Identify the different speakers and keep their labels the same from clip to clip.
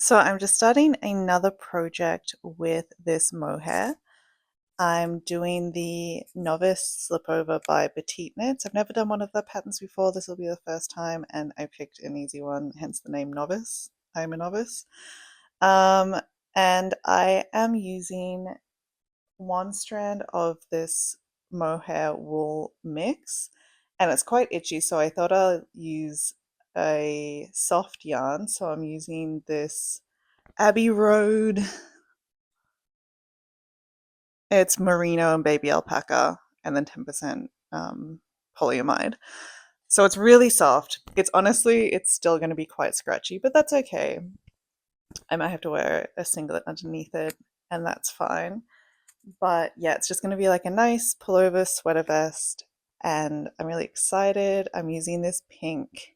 Speaker 1: So I'm just starting another project with this mohair. I'm doing the Novice Slipover by Petite Knits. I've never done one of the patterns before. This will be the first time, and I picked an easy one, hence the name Novice. I'm a novice. Um, and I am using one strand of this mohair wool mix, and it's quite itchy, so I thought I'll use a soft yarn. So I'm using this Abbey Road. It's merino and baby alpaca, and then 10% polyamide. So it's really soft. It's still going to be quite scratchy, but that's okay. I might have to wear a singlet underneath it, and that's fine. But yeah, it's just going to be like a nice pullover sweater vest, and I'm really excited. I'm using this pink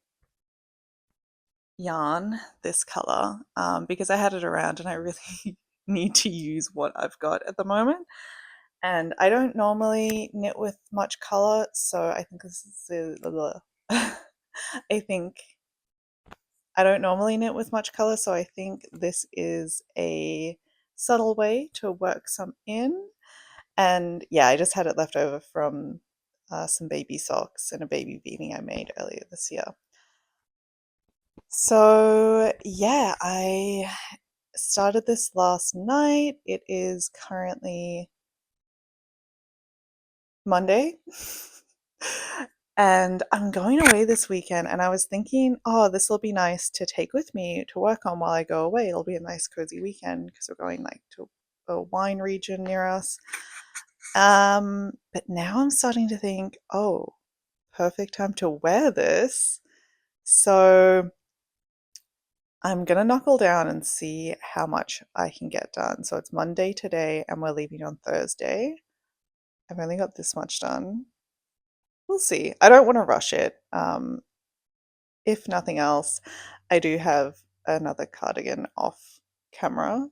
Speaker 1: yarn, this color, because I had it around and I really need to use what I've got at the moment. And I don't normally knit with much color, so I think this is I think I don't normally knit with much color, so I think this is a subtle way to work some in. And yeah, I just had it left over from some baby socks and a baby beanie I made earlier this year. So yeah, I started this last night. It is currently Monday. And I'm going away this weekend, and I was thinking, oh, this will be nice to take with me to work on while I go away. It'll be a nice cozy weekend because we're going like to a wine region near us. But now I'm starting to think, oh, perfect time to wear this. So I'm gonna knuckle down and see how much I can get done. So it's Monday today, and we're leaving on Thursday. I've only got this much done. We'll see. I don't want to rush it. If nothing else, I do have another cardigan off camera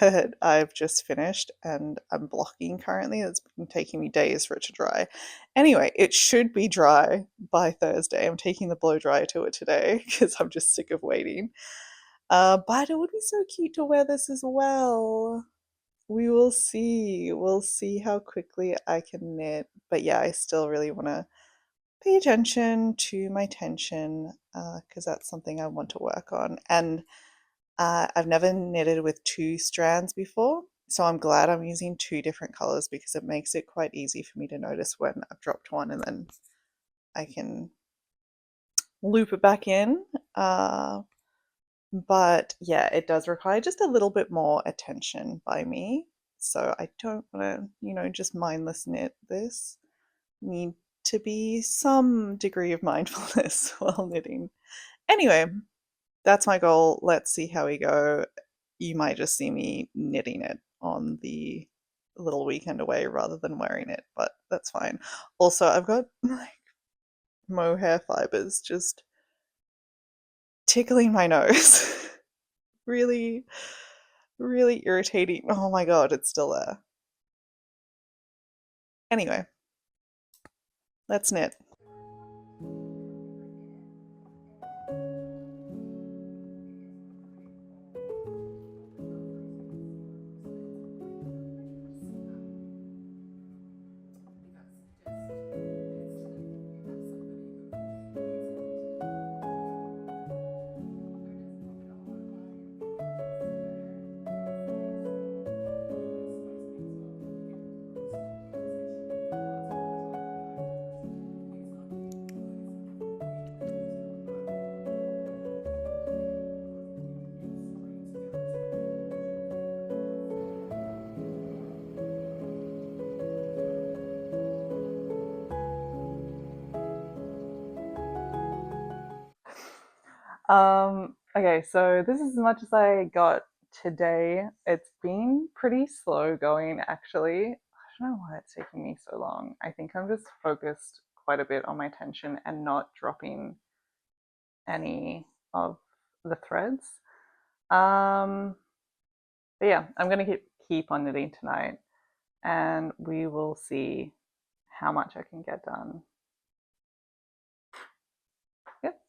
Speaker 1: that I've just finished and I'm blocking currently. It's been taking me days for it to dry. Anyway, it should be dry by Thursday. I'm taking the blow dryer to it today because I'm just sick of waiting. But it would be so cute to wear this as well. We will see. We'll see how quickly I can knit. But yeah, I still really want to pay attention to my tension because that's something I want to work on. And I've never knitted with two strands before, so I'm glad I'm using two different colors because it makes it quite easy for me to notice when I've dropped one, and then I can loop it back in. Uh, but yeah, it does require just a little bit more attention by me. So I don't want to, just mindless knit this. Need to be some degree of mindfulness while knitting. Anyway, that's my goal. Let's see how we go. You might just see me knitting it on the little weekend away rather than wearing it, but that's fine. Also, I've got like mohair fibers just tickling my nose. Really, really irritating. Oh my god, it's still there. Anyway, let's knit. Okay, so this is as much as I got today. It's been pretty slow going, actually. I don't know why it's taking me so long. I think I'm just focused quite a bit on my tension and not dropping any of the threads. Um, but yeah, I'm gonna keep on knitting tonight, and we will see how much I can get done. Yep.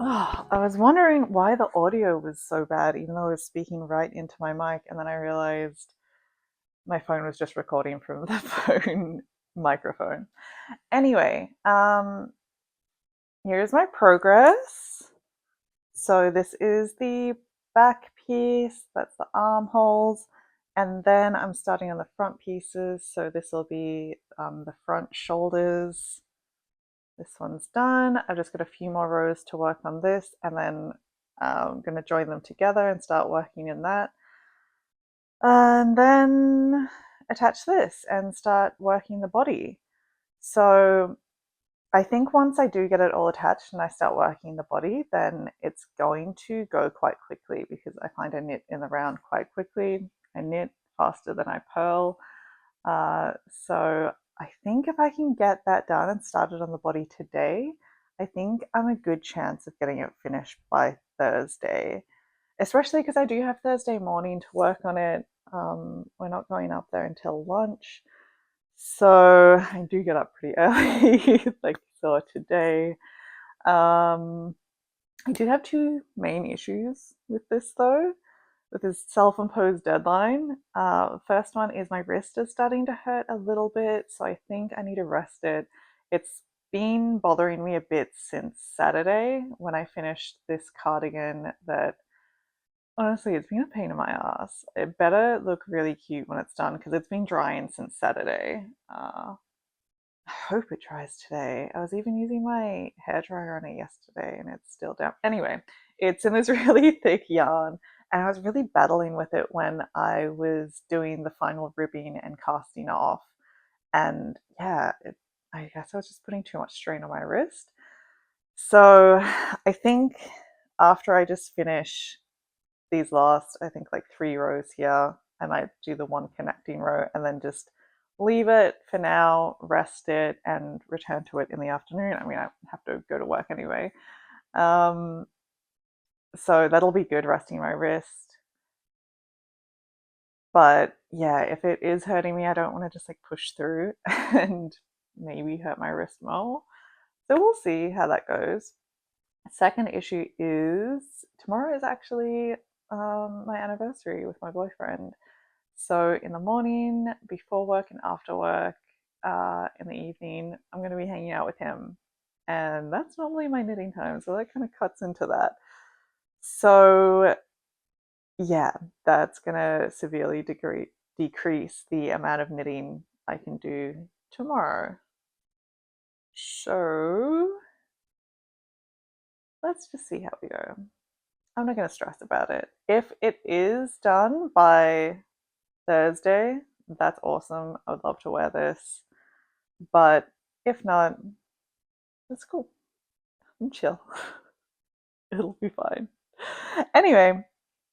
Speaker 1: Oh, I was wondering why the audio was so bad, even though I was speaking right into my mic, and then I realized my phone was just recording from the phone microphone. Anyway, here's my progress. So this is the back piece, that's the armholes, and then I'm starting on the front pieces. So this will be the front shoulders. This one's done. I've just got a few more rows to work on this, and then I'm going to join them together and start working in that. And then attach this and start working the body. So I think once I do get it all attached and I start working the body, then it's going to go quite quickly because I find I knit in the round quite quickly. I knit faster than I purl. So I think if I can get that done and started on the body today, I think I'm a good chance of getting it finished by Thursday, especially because I do have Thursday morning to work on it. We're not going up there until lunch. So I do get up pretty early, like you saw today. I do have two main issues with this though, with this self-imposed deadline. First one is my wrist is starting to hurt a little bit, so I think I need to rest it. It's been bothering me a bit since Saturday when I finished this cardigan that honestly, it's been a pain in my ass. It better look really cute when it's done because it's been drying since Saturday. I hope it dries today. I was even using my hairdryer on it yesterday and it's still damp. Anyway, it's in this really thick yarn and I was really battling with it when I was doing the final ribbing and casting off. And yeah, I guess I was just putting too much strain on my wrist. So I think after I just finish these last, I think like 3 rows here, I might do the one connecting row and then just leave it for now, rest it, and return to it in the afternoon. I mean, I have to go to work anyway. Um, so that'll be good resting my wrist. But yeah, if it is hurting me, I don't want to just like push through and maybe hurt my wrist more. So we'll see how that goes. Second issue is tomorrow is actually my anniversary with my boyfriend. So in the morning, before work, and after work, in the evening, I'm going to be hanging out with him. And that's normally my knitting time. So that kind of cuts into that. So yeah, that's going to severely decrease the amount of knitting I can do tomorrow. So let's just see how we go. I'm not going to stress about it. If it is done by Thursday, that's awesome. I would love to wear this. But if not, it's cool. I'm chill. It'll be fine. Anyway,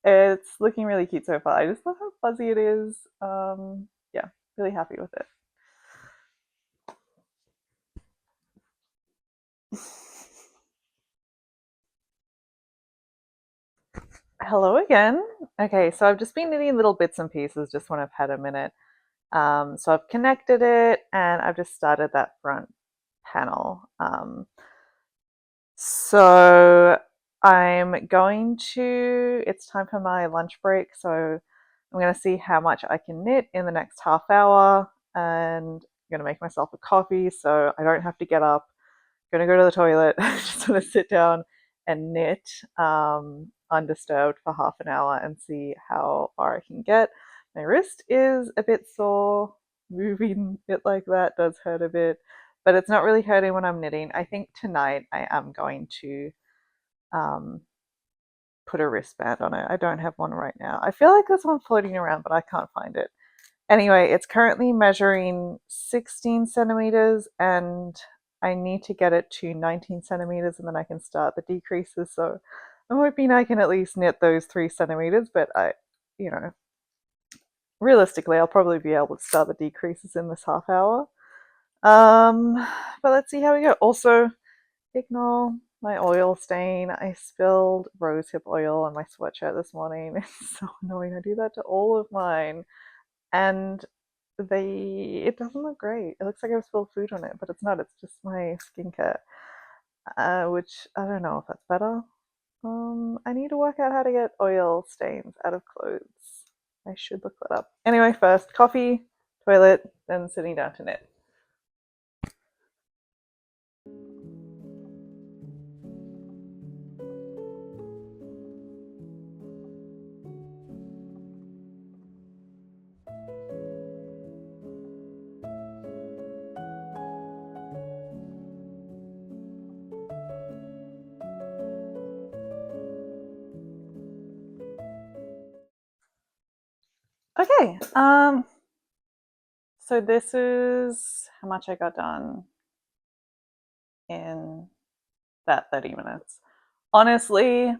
Speaker 1: it's looking really cute so far. I just love how fuzzy it is. Yeah, really happy with it. Hello again. Okay, so I've just been knitting little bits and pieces just when I've had a minute. So I've connected it and I've just started that front panel. So I'm going to, it's time for my lunch break. So I'm going to see how much I can knit in the next half hour and I'm going to make myself a coffee so I don't have to get up. I'm going to go to the toilet. I just want to sit down and knit undisturbed for half an hour and see how far I can get. My wrist is a bit sore. Moving it like that does hurt a bit, but it's not really hurting when I'm knitting. I think tonight I am going to um, put a wristband on it. I don't have one right now. I feel like there's one floating around, but I can't find it. Anyway, it's currently measuring 16 centimeters and I need to get it to 19 centimeters and then I can start the decreases. So I'm hoping I can at least knit those 3 centimeters, but you know, realistically, I'll probably be able to start the decreases in this half hour. Um, but let's see how we go. Also, ignore my oil stain. I spilled rosehip oil on my sweatshirt this morning. It's so annoying. I do that to all of mine. And it doesn't look great. It looks like I've spilled food on it, but it's not. It's just my skincare, which I don't know if that's better. I need to work out how to get oil stains out of clothes. I should look that up. Anyway, first coffee, toilet, then sitting down to knit. Okay, so this is how much I got done in that 30 minutes. Honestly,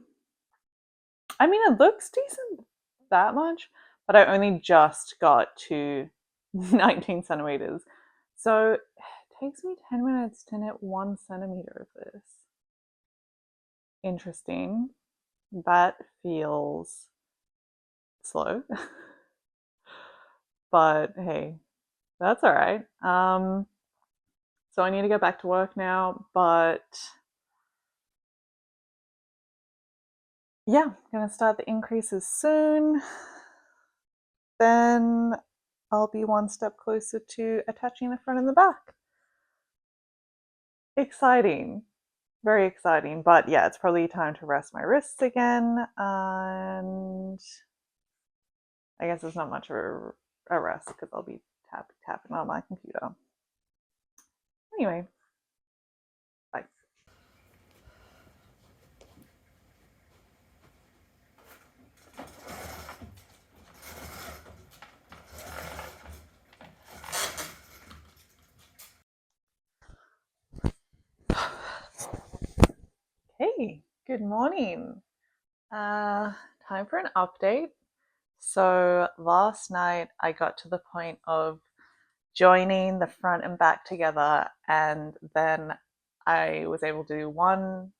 Speaker 1: I mean, it looks decent that much, but I only just got to 19 centimeters. So it takes me 10 minutes to knit 1 centimeter of this. Interesting. That feels slow, but hey, that's all right. So I need to get back to work now, but yeah, I'm gonna start the increases soon. Then I'll be one step closer to attaching the front and the back. Exciting, very exciting. But yeah, it's probably time to rest my wrists again, and I guess it's not much of a rest because I'll be tapping on my computer. Anyway, bye. Hey, good morning. Time for an update. So last night I got to the point of joining the front and back together, and then I was able to do one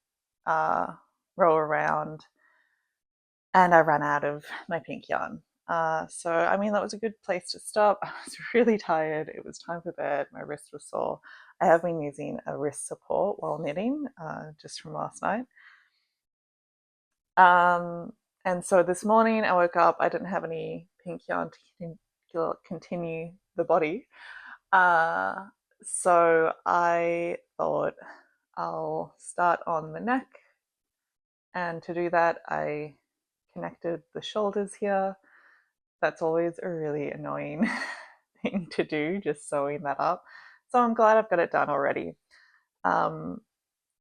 Speaker 1: row around, and I ran out of my pink yarn. So, I mean, that was a good place to stop. I was really tired. It was time for bed. My wrist was sore. I have been using a wrist support while knitting, just from last night. And so this morning I woke up, I didn't have any pink yarn to continue the body. Uh, so I thought I'll start on the neck. And to do that, I connected the shoulders here. That's always a really annoying thing to do, just sewing that up. So I'm glad I've got it done already. Um,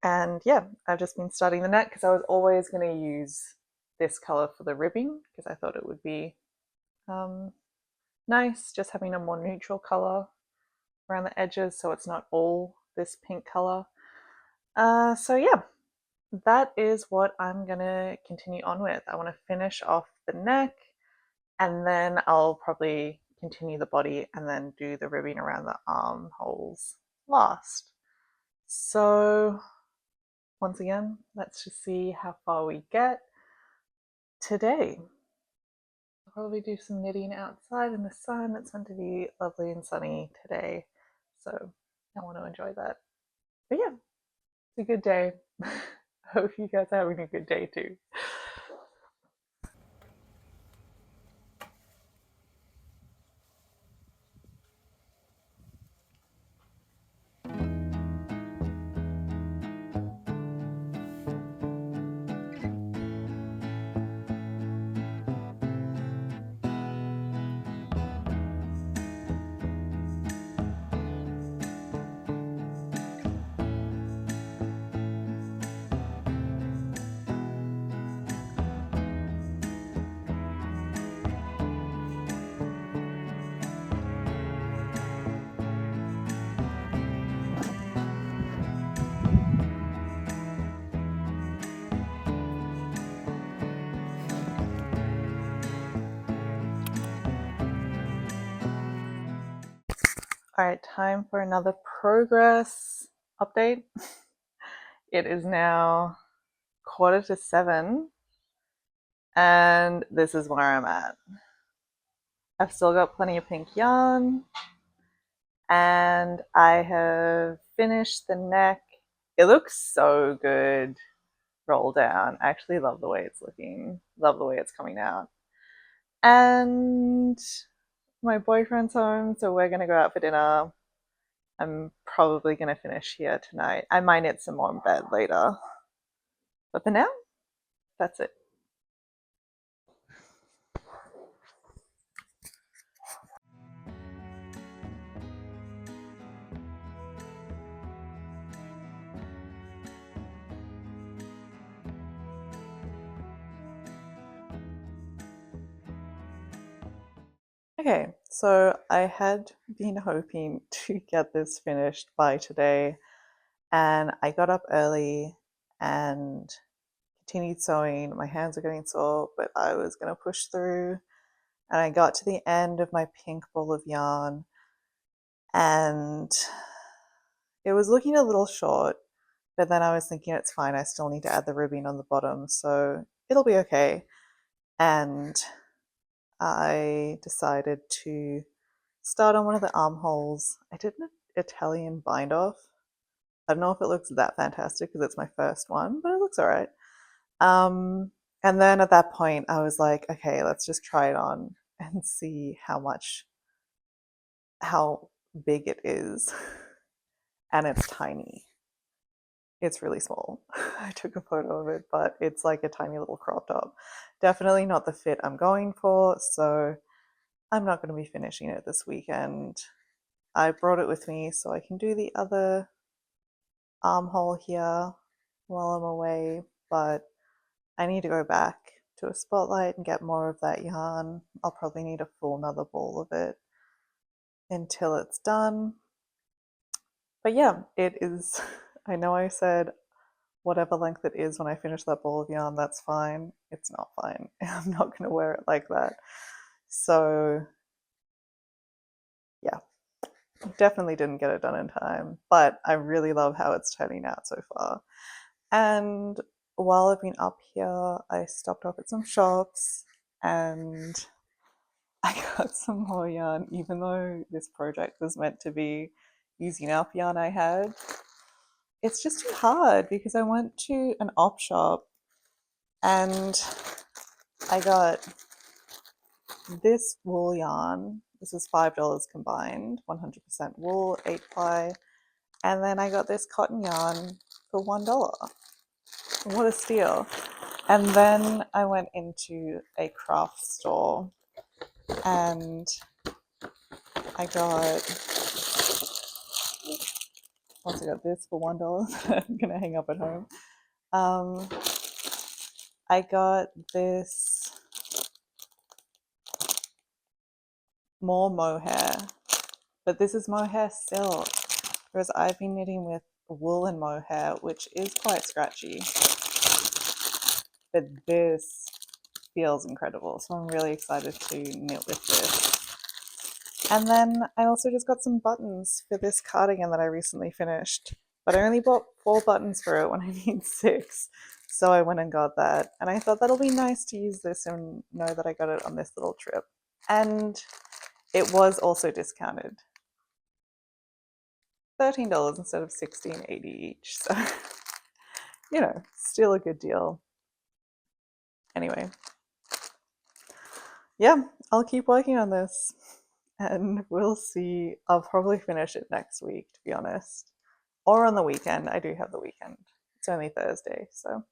Speaker 1: and yeah, I've just been starting the neck because I was always going to use this color for the ribbing because I thought it would be nice just having a more neutral color around the edges so it's not all this pink color. So yeah, that is what I'm gonna continue on with. I want to finish off the neck and then I'll probably continue the body and then do the ribbing around the armholes last. So once again, let's just see how far we get today. I'll probably do some knitting outside in the sun. It's meant to be lovely and sunny today, so I want to enjoy that. But yeah, it's a good day. Hope you guys are having a good day too. All right, time for another progress update. It is now 6:45, and this is where I'm at. I've still got plenty of pink yarn, and I have finished the neck. It looks so good roll down. I actually love the way it's looking, love the way it's coming out. And my boyfriend's home, so we're gonna go out for dinner. I'm probably gonna finish here tonight. I might knit some more in bed later. But for now, that's it. Okay, so I had been hoping to get this finished by today, and I got up early and continued sewing. My hands are getting sore, but I was going to push through. And I got to the end of my pink ball of yarn, and it was looking a little short, but then I was thinking it's fine. I still need to add the ribbing on the bottom, so it'll be okay. And I decided to start on one of the armholes. I did an Italian bind off. I don't know if it looks that fantastic because it's my first one, but it looks all right. And then at that point, I was like, okay, let's just try it on and see how big it is. And it's tiny. It's really small. I took a photo of it, but it's like a tiny little crop top. Definitely not the fit I'm going for, so I'm not going to be finishing it this weekend. I brought it with me so I can do the other armhole here while I'm away, but I need to go back to a spotlight and get more of that yarn. I'll probably need a full another ball of it until it's done. But yeah, it is, I know I said whatever length it is when I finish that ball of yarn, that's fine. It's not fine. I'm not going to wear it like that. So yeah, definitely didn't get it done in time, but I really love how it's turning out so far. And while I've been up here, I stopped off at some shops and I got some more yarn, even though this project was meant to be using up yarn I had. It's just too hard because I went to an op shop and I got this wool yarn. This is $5 combined, 100% wool, 8 ply. And then I got this cotton yarn for $1. What a steal. And then I went into a craft store and I got, once I got this for $1, I'm gonna hang up at home. I got this more mohair, but this is mohair silk, whereas I've been knitting with wool and mohair, which is quite scratchy. But this feels incredible, so I'm really excited to knit with this. And then I also just got some buttons for this cardigan that I recently finished, but I only bought 4 buttons for it when I need 6. So I went and got that. And I thought that'll be nice to use this and know that I got it on this little trip. And it was also discounted. $13 instead of $16.80 each. So, you know, still a good deal. Anyway, yeah, I'll keep working on this. And we'll see. I'll probably finish it next week, to be honest. Or on the weekend. I do have the weekend. It's only Thursday, so.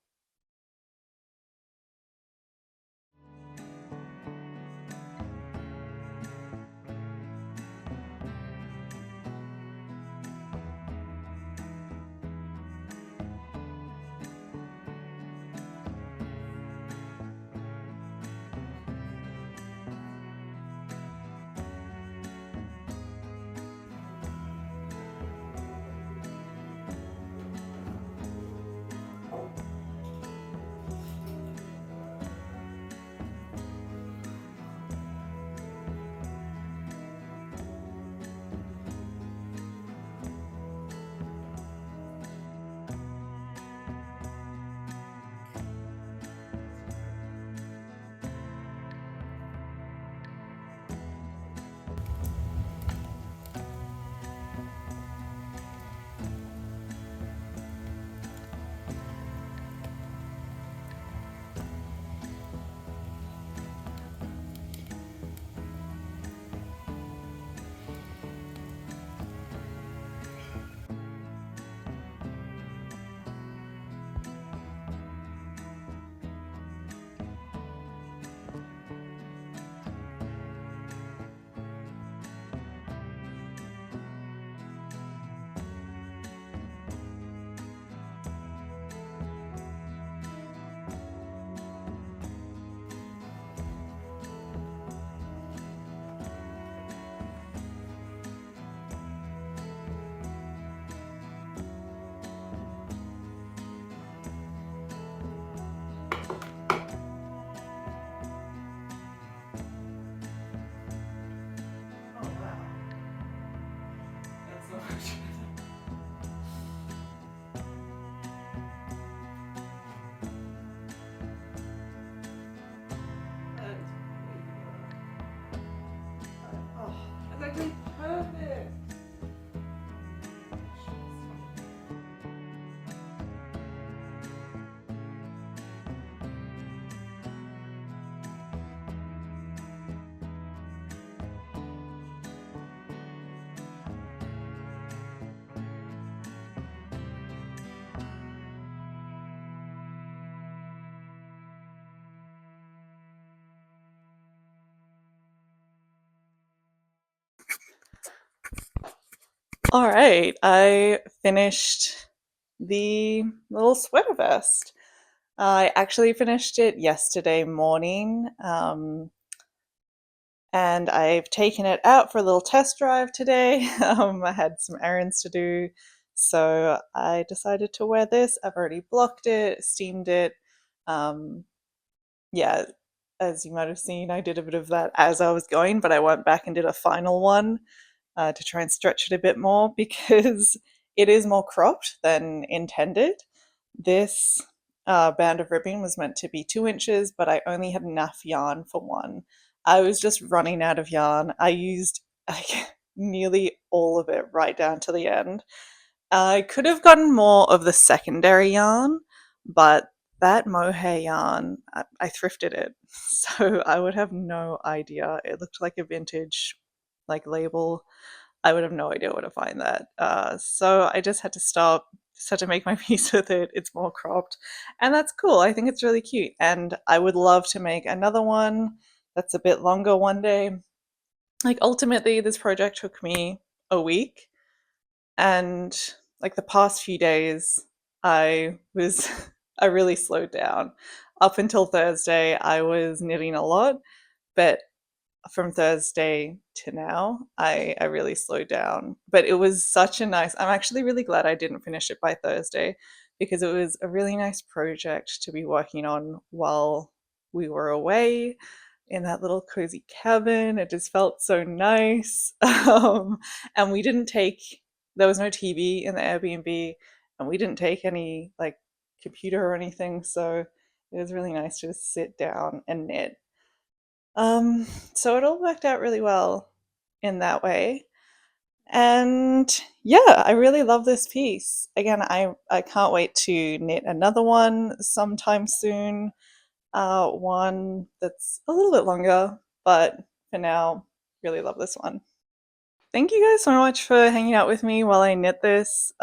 Speaker 1: exactly perfect. All right, I finished the little sweater vest. I actually finished it yesterday morning, and I've taken it out for a little test drive today. I had some errands to do, so I decided to wear this. I've already blocked it, steamed it. Um, yeah, as you might have seen, I did a bit of that as I was going, but I went back and did a final one to try and stretch it a bit more because it is more cropped than intended. This band of ribbing was meant to be 2 inches, but I only had enough yarn for one. I was just running out of yarn. I used nearly all of it right down to the end. I could have gotten more of the secondary yarn, but that mohair yarn, I thrifted it, so I would have no idea. It looked like a vintage like label. I would have no idea where to find that. So I just had to stop, just had to make my peace with it. It's more cropped, and that's cool. I think it's really cute, and I would love to make another one that's a bit longer one day. Like ultimately, this project took me a week, and like the past few days, I was I really slowed down. Up until Thursday, I was knitting a lot, but from Thursday to now, I really slowed down. But it was such a nice, I'm actually really glad I didn't finish it by Thursday because it was a really nice project to be working on while we were away in that little cozy cabin. It just felt so nice. And we didn't take, there was no TV in the Airbnb, and we didn't take any like computer or anything. So it was really nice to just sit down and knit. Um, so it all worked out really well in that way. And yeah, I really love this piece. Again, I can't wait to knit another one sometime soon. One that's a little bit longer, but for now, really love this one. Thank you guys so much for hanging out with me while I knit this.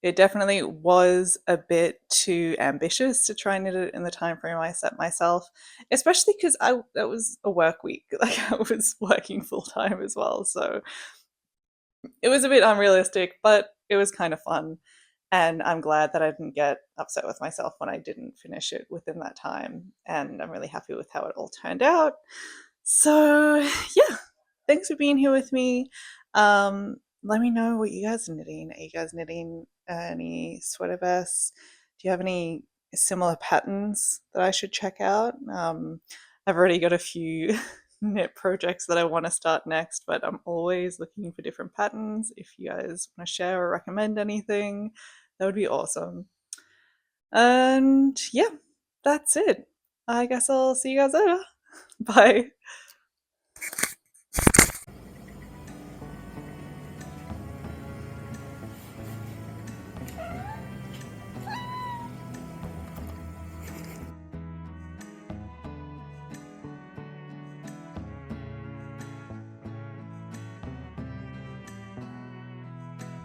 Speaker 1: It definitely was a bit too ambitious to try and knit it in the time frame I set myself, especially because I that was a work week. Like I was working full time as well, so it was a bit unrealistic, but it was kind of fun. And I'm glad that I didn't get upset with myself when I didn't finish it within that time. And I'm really happy with how it all turned out. So, yeah, thanks for being here with me. Let me know what you guys are knitting. Are you guys knitting any sweater vests? Do you have any similar patterns that I should check out? I've already got a few knit projects that I want to start next, but I'm always looking for different patterns. If you guys want to share or recommend anything, that would be awesome. And yeah, that's it. I guess I'll see you guys later. Bye.